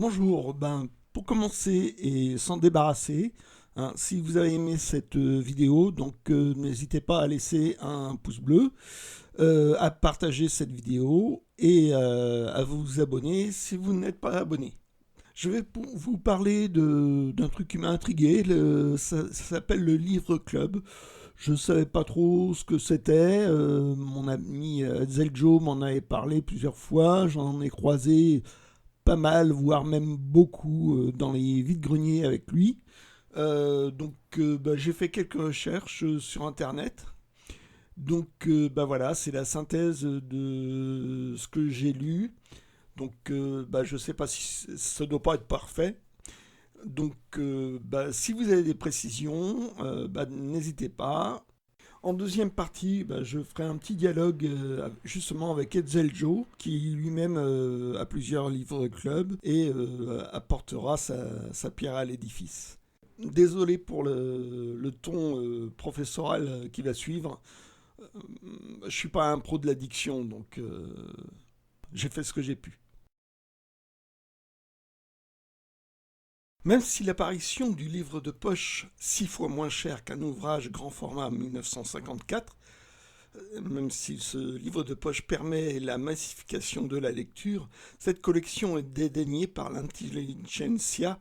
Bonjour, pour commencer et s'en débarrasser, si vous avez aimé cette vidéo, n'hésitez pas à laisser un pouce bleu, à partager cette vidéo et à vous abonner si vous n'êtes pas abonné. Je vais vous parler d'un truc qui m'a intrigué, ça s'appelle le livre club. Je ne savais pas trop ce que c'était, mon ami Zeljo m'en avait parlé plusieurs fois, j'en ai croisé pas mal, voire même beaucoup dans les vides-greniers avec lui. J'ai fait quelques recherches sur Internet. Voilà, c'est la synthèse de ce que j'ai lu. Je sais pas si ça doit pas être parfait. Si vous avez des précisions, n'hésitez pas. En deuxième partie, je ferai un petit dialogue justement avec Hetzel Joe, qui lui-même a plusieurs livres club et apportera sa pierre à l'édifice. Désolé pour le ton professoral qui va suivre. Je suis pas un pro de l'addiction, j'ai fait ce que j'ai pu. Même si l'apparition du livre de poche, 6 fois moins cher qu'un ouvrage grand format en 1954, même si ce livre de poche permet la massification de la lecture, cette collection est dédaignée par l'intelligentsia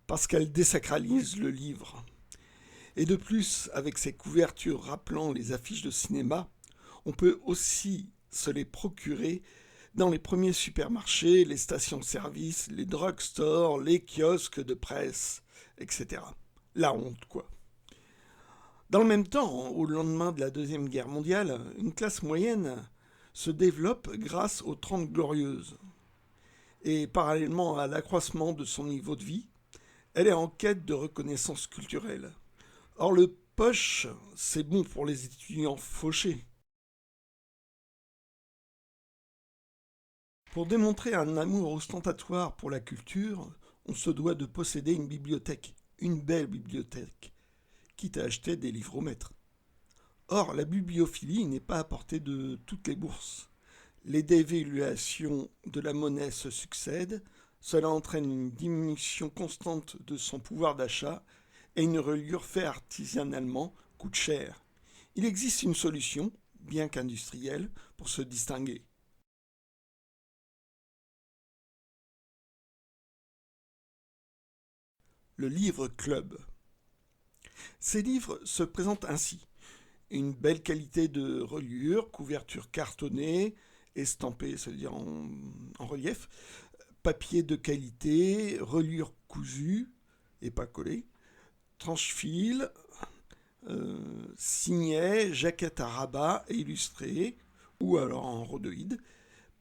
parce qu'elle désacralise le livre. Et de plus, avec ses couvertures rappelant les affiches de cinéma, on peut aussi se les procurer dans les premiers supermarchés, les stations-service, les drugstores, les kiosques de presse, etc. La honte, quoi. Dans le même temps, au lendemain de la Deuxième Guerre mondiale, une classe moyenne se développe grâce aux Trente Glorieuses. Et parallèlement à l'accroissement de son niveau de vie, elle est en quête de reconnaissance culturelle. Or, le poche, c'est bon pour les étudiants fauchés. Pour démontrer un amour ostentatoire pour la culture, on se doit de posséder une bibliothèque, une belle bibliothèque, quitte à acheter des livres au maître. Or, la bibliophilie n'est pas à portée de toutes les bourses. Les dévaluations de la monnaie se succèdent, cela entraîne une diminution constante de son pouvoir d'achat et une reliure faite artisanalement coûte cher. Il existe une solution, bien qu'industrielle, pour se distinguer. Le livre club. Ces livres se présentent ainsi. Une belle qualité de reliure, couverture cartonnée, estampée, c'est-à-dire en relief, papier de qualité, reliure cousue et pas collée, tranche-fil, signet, jaquette à rabat et illustrée, ou alors en rhodoïde,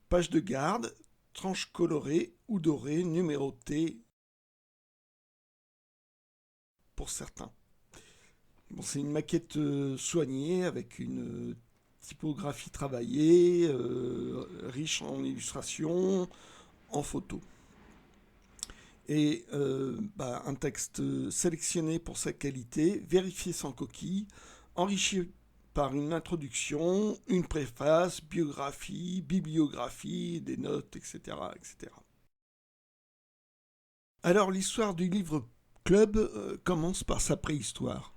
page de garde, tranche colorée ou dorée, numérotée pour certains. Bon, c'est une maquette soignée avec une typographie travaillée, riche en illustrations, en photos. Et un texte sélectionné pour sa qualité, vérifié sans coquille, enrichi par une introduction, une préface, biographie, bibliographie, des notes, etc. etc. Alors l'histoire du livre club commence par sa préhistoire.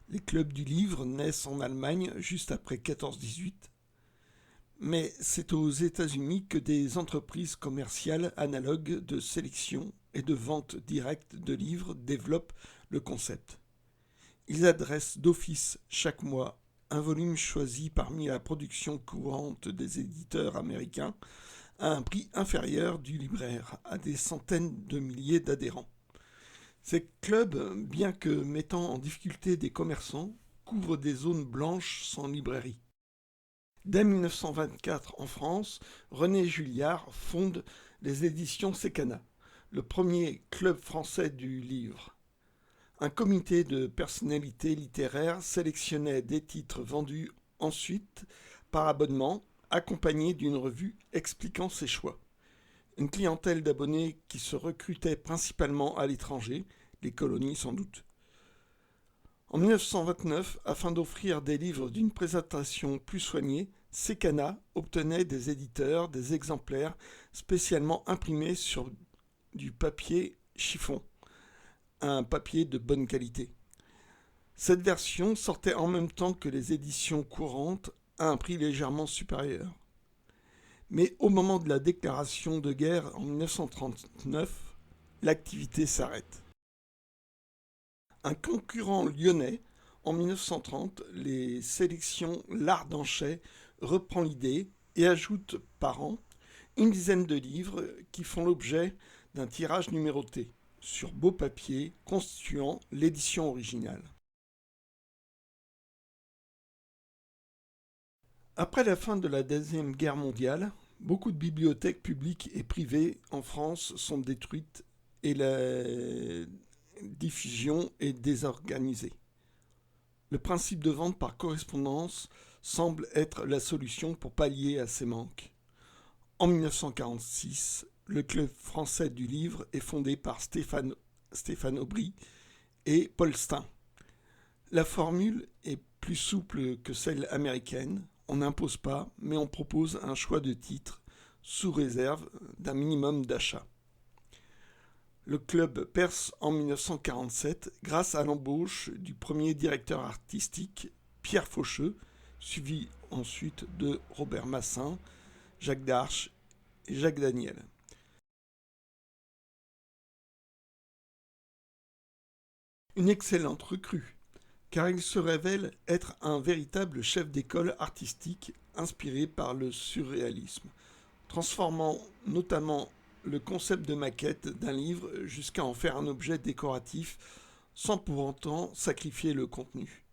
Les clubs du livre naissent en Allemagne juste après 14-18, mais c'est aux États-Unis que des entreprises commerciales analogues de sélection et de vente directe de livres développent le concept. Ils adressent d'office chaque mois un volume choisi parmi la production courante des éditeurs américains à un prix inférieur du libraire à des centaines de milliers d'adhérents. Ces clubs, bien que mettant en difficulté des commerçants, couvrent des zones blanches sans librairie. Dès 1924, en France, René Julliard fonde les éditions Sécana, le premier club français du livre. Un comité de personnalités littéraires sélectionnait des titres vendus ensuite par abonnement, accompagnés d'une revue expliquant ses choix. Une clientèle d'abonnés qui se recrutait principalement à l'étranger, les colonies sans doute. En 1929, afin d'offrir des livres d'une présentation plus soignée, Sécana obtenait des éditeurs des exemplaires spécialement imprimés sur du papier chiffon, un papier de bonne qualité. Cette version sortait en même temps que les éditions courantes à un prix légèrement supérieur. Mais au moment de la déclaration de guerre en 1939, l'activité s'arrête. Un concurrent lyonnais, en 1930, les sélections L'Ardanchet reprend l'idée et ajoute par an une dizaine de livres qui font l'objet d'un tirage numéroté sur beau papier constituant l'édition originale. Après la fin de la Deuxième Guerre mondiale, beaucoup de bibliothèques publiques et privées en France sont détruites et la diffusion est désorganisée. Le principe de vente par correspondance semble être la solution pour pallier à ces manques. En 1946, le Club français du livre est fondé par Stéphane Aubry et Paul Stein. La formule est plus souple que celle américaine. On n'impose pas, mais on propose un choix de titres sous réserve d'un minimum d'achats. Le club perce en 1947 grâce à l'embauche du premier directeur artistique, Pierre Faucheux, suivi ensuite de Robert Massin, Jacques Darche et Jacques Daniel. Une excellente recrue, car il se révèle être un véritable chef d'école artistique inspiré par le surréalisme, transformant notamment le concept de maquette d'un livre jusqu'à en faire un objet décoratif sans pour autant sacrifier le contenu.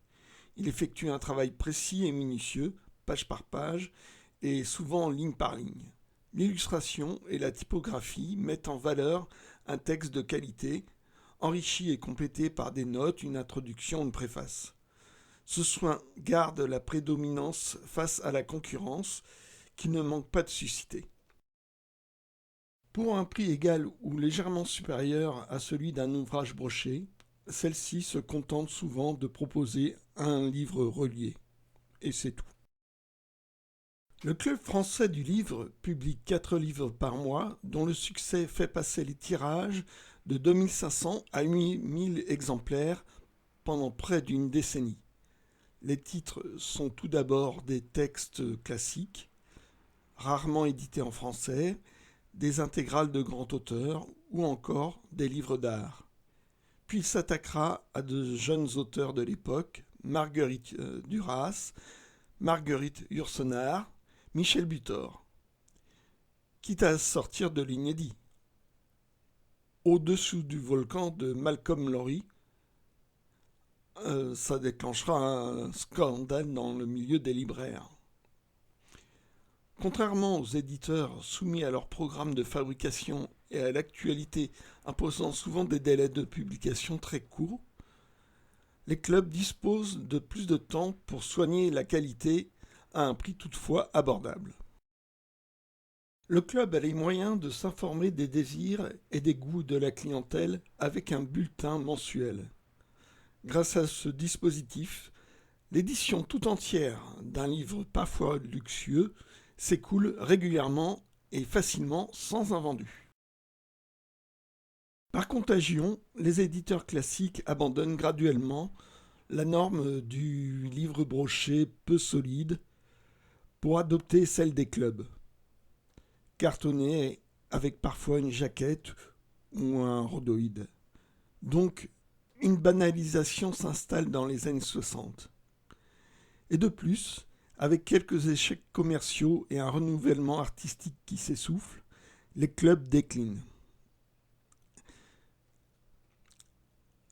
Il effectue un travail précis et minutieux, page par page, et souvent ligne par ligne. L'illustration et la typographie mettent en valeur un texte de qualité, enrichi et complété par des notes, une introduction, une préface. Ce soin garde la prédominance face à la concurrence qui ne manque pas de susciter. Pour un prix égal ou légèrement supérieur à celui d'un ouvrage broché, celle-ci se contente souvent de proposer un livre relié. Et c'est tout. Le Club français du livre publie 4 livres par mois, dont le succès fait passer les tirages de 2500 à 8000 exemplaires pendant près d'une décennie. Les titres sont tout d'abord des textes classiques, rarement édités en français, des intégrales de grands auteurs ou encore des livres d'art. Puis il s'attaquera à de jeunes auteurs de l'époque, Marguerite Duras, Marguerite Yourcenar, Michel Butor. Quitte à sortir de l'inédit. Au-dessous du volcan de Malcolm Lowry, ça déclenchera un scandale dans le milieu des libraires. Contrairement aux éditeurs soumis à leur programme de fabrication et à l'actualité imposant souvent des délais de publication très courts, les clubs disposent de plus de temps pour soigner la qualité à un prix toutefois abordable. Le club a les moyens de s'informer des désirs et des goûts de la clientèle avec un bulletin mensuel. Grâce à ce dispositif, l'édition tout entière d'un livre parfois luxueux s'écoule régulièrement et facilement sans invendu. Par contagion, les éditeurs classiques abandonnent graduellement la norme du livre broché peu solide pour adopter celle des clubs, cartonné avec parfois une jaquette ou un rhodoïde. Donc, une banalisation s'installe dans les années 60. Et de plus, avec quelques échecs commerciaux et un renouvellement artistique qui s'essouffle, les clubs déclinent.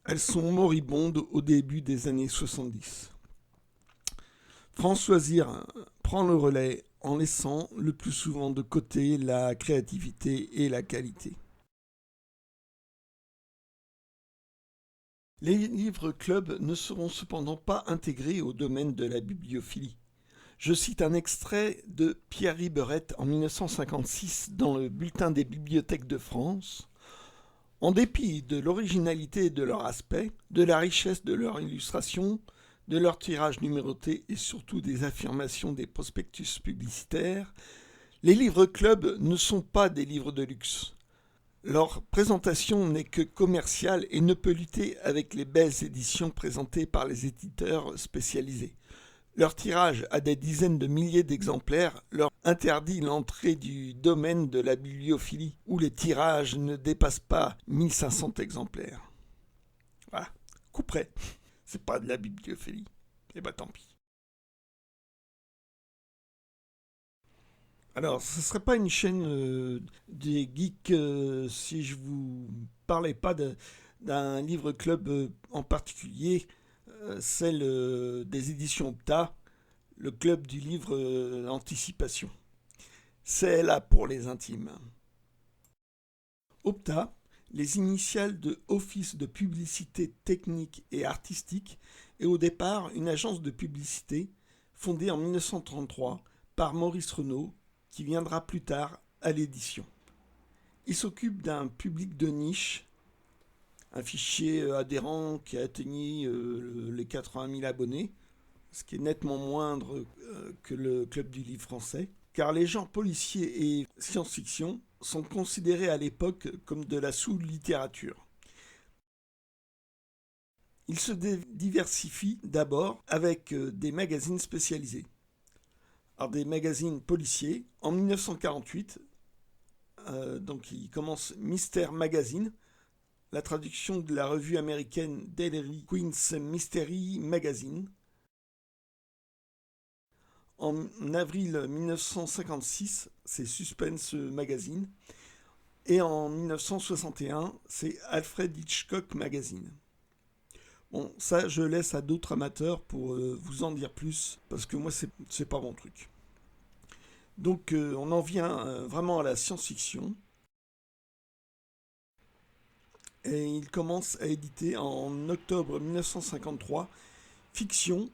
Elles sont moribondes au début des années 70. France Loisirs prend le relais en laissant le plus souvent de côté la créativité et la qualité. Les livres clubs ne seront cependant pas intégrés au domaine de la bibliophilie. Je cite un extrait de Pierre Riberet en 1956 dans le Bulletin des bibliothèques de France. En dépit de l'originalité de leur aspect, de la richesse de leur illustration, de leur tirage numéroté et surtout des affirmations des prospectus publicitaires, les livres clubs ne sont pas des livres de luxe. Leur présentation n'est que commerciale et ne peut lutter avec les belles éditions présentées par les éditeurs spécialisés. Leur tirage à des dizaines de milliers d'exemplaires leur interdit l'entrée du domaine de la bibliophilie, où les tirages ne dépassent pas 1500 exemplaires. Voilà, couperait. C'est pas de la bibliophilie. Et bah tant pis. Alors, ce serait pas une chaîne des geeks si je vous parlais pas d'un livre club en particulier, celle des éditions Opta, le club du livre Anticipation. C'est là pour les intimes. Opta, les initiales de Office de publicité technique et artistique, est au départ une agence de publicité fondée en 1933 par Maurice Renaud, qui viendra plus tard à l'édition. Il s'occupe d'un public de niche, un fichier adhérent qui a atteint les 80 000 abonnés, ce qui est nettement moindre que le Club du livre français, car les genres policiers et science-fiction sont considérés à l'époque comme de la sous-littérature. Il se diversifie d'abord avec des magazines spécialisés. Alors des magazines policiers. En 1948, donc il commence Mystery Magazine, la traduction de la revue américaine Daily Queen's Mystery Magazine. En avril 1956, c'est Suspense Magazine. Et en 1961, c'est Alfred Hitchcock Magazine. Bon, ça, je laisse à d'autres amateurs pour vous en dire plus, parce que moi, c'est pas mon truc. Donc, on en vient vraiment à la science-fiction. Et il commence à éditer en octobre 1953 Fiction,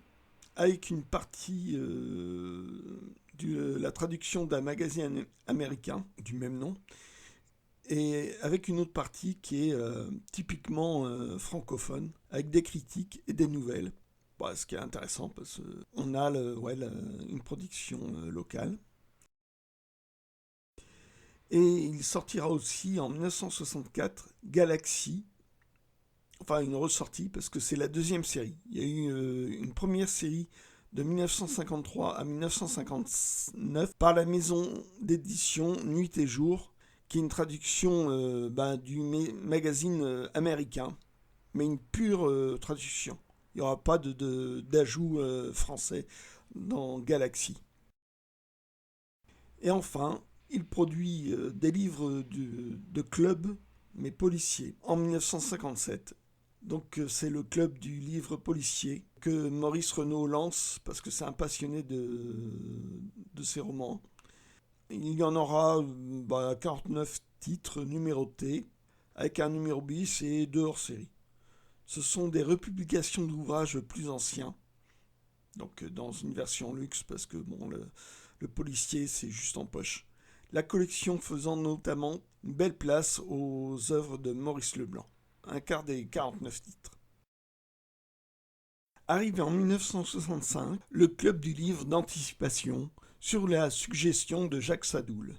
avec une partie de la traduction d'un magazine américain du même nom, et avec une autre partie qui est typiquement francophone, avec des critiques et des nouvelles. Bon, ce qui est intéressant parce qu'on a une production locale. Et il sortira aussi en 1964 Galaxy, enfin une ressortie parce que c'est la deuxième série. Il y a eu une première série de 1953 à 1959 par la maison d'édition Nuit et Jour, qui est une traduction du magazine américain, mais une pure traduction. Il n'y aura pas d'ajout français dans Galaxy. Et enfin, il produit des livres de club, mais policiers, en 1957. Donc c'est le club du livre policier que Maurice Renaud lance parce que c'est un passionné de ses romans. Il y en aura 49 titres numérotés avec un numéro bis et 2 hors-série. Ce sont des republications d'ouvrages plus anciens, donc dans une version luxe parce que le policier c'est juste en poche. La collection faisant notamment une belle place aux œuvres de Maurice Leblanc, un quart des 49 titres. Arrivé en 1965, le club du livre d'anticipation, sur la suggestion de Jacques Sadoul.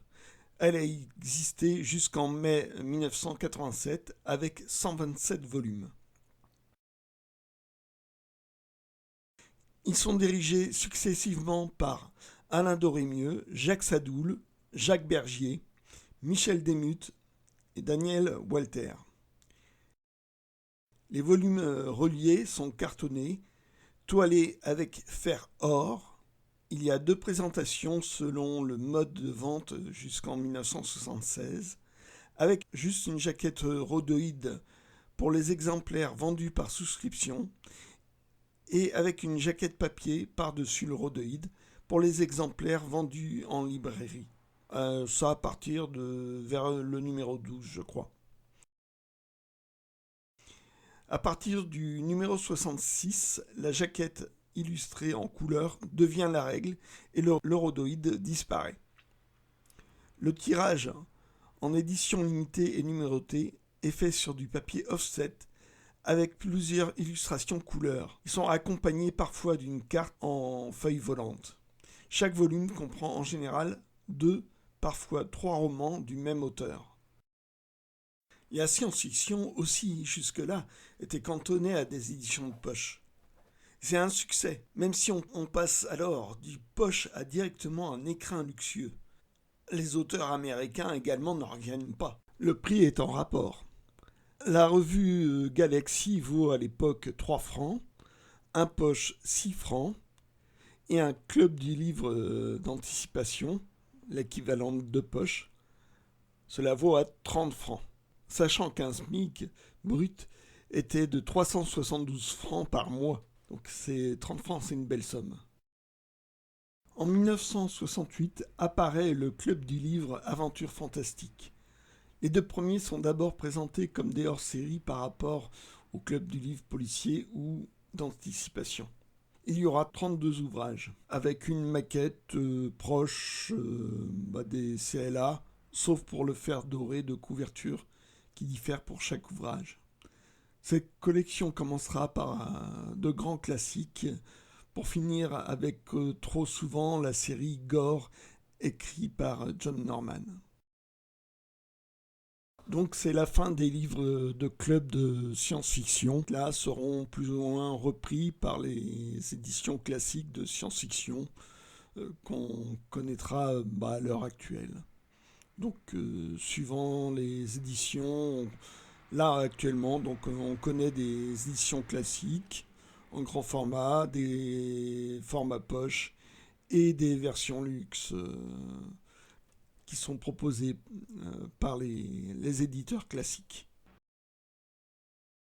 Elle a existé jusqu'en mai 1987 avec 127 volumes. Ils sont dirigés successivement par Alain Dorémieux, Jacques Sadoul, Jacques Bergier, Michel Desmutes et Daniel Walter. Les volumes reliés sont cartonnés, toilés avec fer or. Il y a 2 présentations selon le mode de vente jusqu'en 1976, avec juste une jaquette rhodoïde pour les exemplaires vendus par souscription et avec une jaquette papier par-dessus le rhodoïde pour les exemplaires vendus en librairie. Ça à partir de vers le numéro 12, je crois. À partir du numéro 66, la jaquette illustrée en couleur devient la règle et le rhodoïde disparaît. Le tirage en édition limitée et numérotée est fait sur du papier offset avec plusieurs illustrations couleurs. Ils sont accompagnés parfois d'une carte en feuille volante. Chaque volume comprend en général 2, parfois 3 romans du même auteur. Et la science-fiction aussi, jusque-là, était cantonnée à des éditions de poche. C'est un succès, même si on passe alors du poche à directement un écrin luxueux. Les auteurs américains également n'en reviennent pas. Le prix est en rapport. La revue Galaxy vaut à l'époque 3 francs, un poche 6 francs et un club du livre d'anticipation, l'équivalent de poche, cela vaut à 30 francs. Sachant qu'un SMIC brut était de 372 francs par mois. Donc 30 francs, c'est une belle somme. En 1968 apparaît le club du livre Aventure Fantastique. Les deux premiers sont d'abord présentés comme des hors-séries par rapport au club du livre policier ou d'anticipation. Il y aura 32 ouvrages, avec une maquette proche des CLA, sauf pour le fer doré de couverture qui diffère pour chaque ouvrage. Cette collection commencera par de grands classiques, pour finir avec trop souvent la série Gore, écrite par John Norman. Donc c'est la fin des livres de club de science-fiction. Là seront plus ou moins repris par les éditions classiques de science-fiction qu'on connaîtra à l'heure actuelle. Donc suivant les éditions, là actuellement, donc on connaît des éditions classiques en grand format, des formats poche et des versions luxe qui sont proposées par les éditeurs classiques.